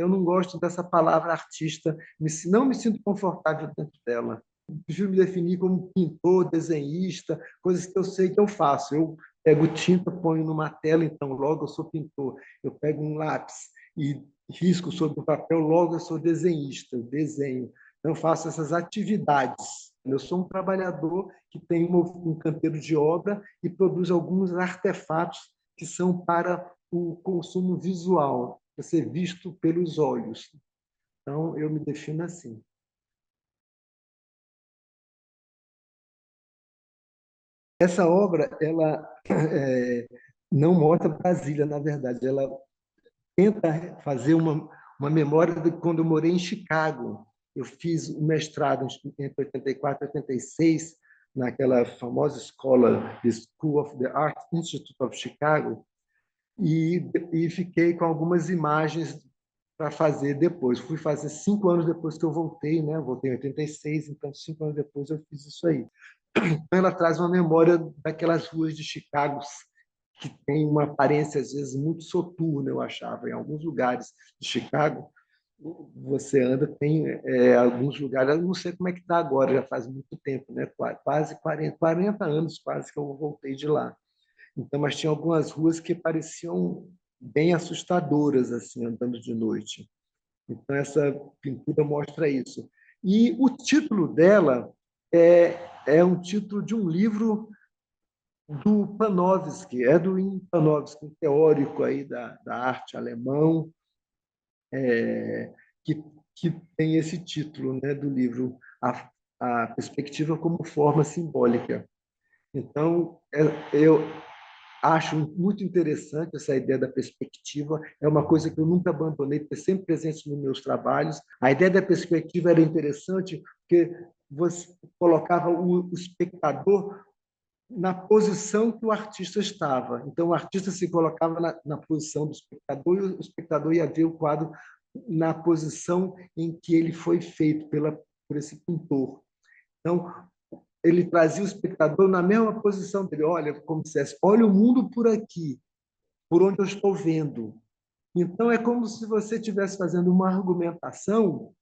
Eu não gosto dessa palavra artista, não me sinto confortável dentro dela. Prefiro me definir como pintor, desenhista, coisas que eu sei que eu faço. Eu pego tinta, ponho numa tela, então logo eu sou pintor. Eu pego um lápis e risco sobre o papel, logo eu sou desenhista, eu desenho. Então, eu faço essas atividades. Eu sou um trabalhador que tem um canteiro de obra e produz alguns artefatos que são para o consumo visual, para ser visto pelos olhos. Então, eu me defino assim. Essa obra, ela não mostra Brasília, na verdade. Ela tenta fazer uma memória de quando eu morei em Chicago. Eu fiz o mestrado entre 84 e 86, naquela famosa escola, The School of the Art Institute of Chicago, e fiquei com algumas imagens para fazer depois. Fui fazer 5 anos depois que eu voltei, né? Voltei em 86, então 5 anos depois eu fiz isso aí. Então ela traz uma memória daquelas ruas de Chicago que tem uma aparência às vezes muito soturna, eu achava. Em alguns lugares de Chicago você anda, tem alguns lugares, eu não sei como é que está agora, já faz muito tempo, né? Quase 40 anos quase que eu voltei de lá. Então, mas tinha algumas ruas que pareciam bem assustadoras, assim, andando de noite. Então, essa pintura mostra isso. E o título dela é um título de um livro do Panofsky, Edwin Panofsky, um teórico aí da arte alemão, que, que tem esse título, né, do livro, a Perspectiva como Forma Simbólica. Então, eu acho muito interessante essa ideia da perspectiva, é uma coisa que eu nunca abandonei, porque é sempre presente nos meus trabalhos. A ideia da perspectiva era interessante porque você colocava o espectador na posição que o artista estava. Então, o artista se colocava na posição do espectador e o espectador ia ver o quadro na posição em que ele foi feito por esse pintor. Então, ele trazia o espectador na mesma posição dele. Olha, como se dissesse, olha o mundo por aqui, por onde eu estou vendo. Então, é como se você estivesse fazendo uma argumentação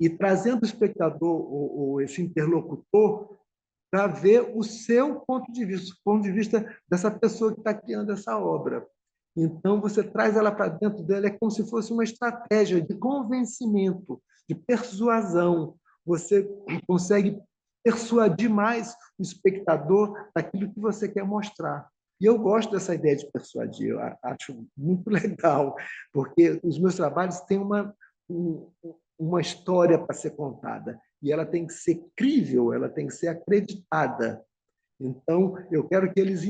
e trazendo o espectador, ou esse interlocutor, para ver o seu ponto de vista, o ponto de vista dessa pessoa que está criando essa obra. Então, você traz ela para dentro dela, é como se fosse uma estratégia de convencimento, de persuasão. Você consegue persuadir mais o espectador daquilo que você quer mostrar. E eu gosto dessa ideia de persuadir, eu acho muito legal, porque os meus trabalhos têm uma história para ser contada e ela tem que ser crível, ela tem que ser acreditada. Então, eu quero que eles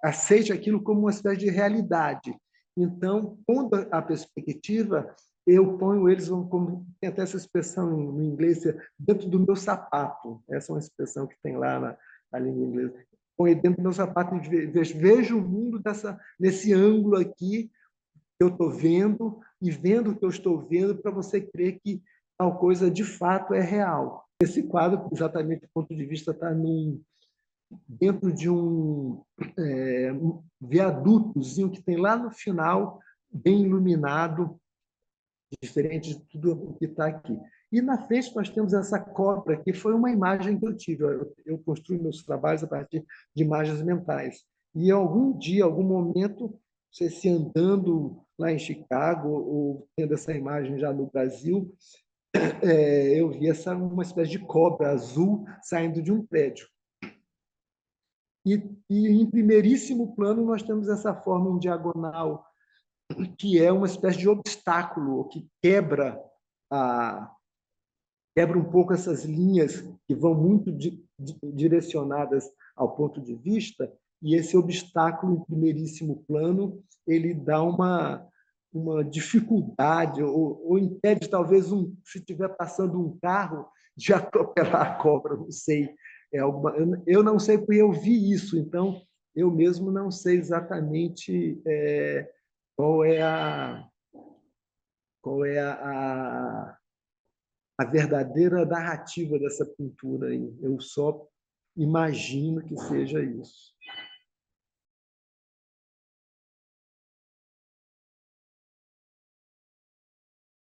aceitem aquilo como uma espécie de realidade. Então, pondo a perspectiva, eu ponho eles, como tem até essa expressão no inglês, dentro do meu sapato. Essa é uma expressão que tem lá na língua inglesa. Põe dentro do meu sapato e vejo o mundo nesse ângulo aqui que eu estou vendo e vendo o que eu estou vendo para você crer que tal coisa de fato é real. Esse quadro, exatamente do ponto de vista, está dentro de um viadutozinho que tem lá no final, bem iluminado, diferente de tudo o que está aqui. E na frente nós temos essa cobra, que foi uma imagem que eu tive. Eu construo meus trabalhos a partir de imagens mentais. E algum dia, algum momento, não sei se andando lá em Chicago ou tendo essa imagem já no Brasil, eu vi uma espécie de cobra azul saindo de um prédio. E em primeiríssimo plano nós temos essa forma em diagonal, que é uma espécie de obstáculo que quebra um pouco essas linhas que vão muito direcionadas ao ponto de vista, e esse obstáculo em primeiríssimo plano ele dá uma dificuldade, ou impede talvez, se estiver passando um carro, de atropelar a cobra, não sei. Eu não sei porque eu vi isso, então eu mesmo não sei exatamente qual é a verdadeira narrativa dessa pintura aí. Eu só imagino que seja isso.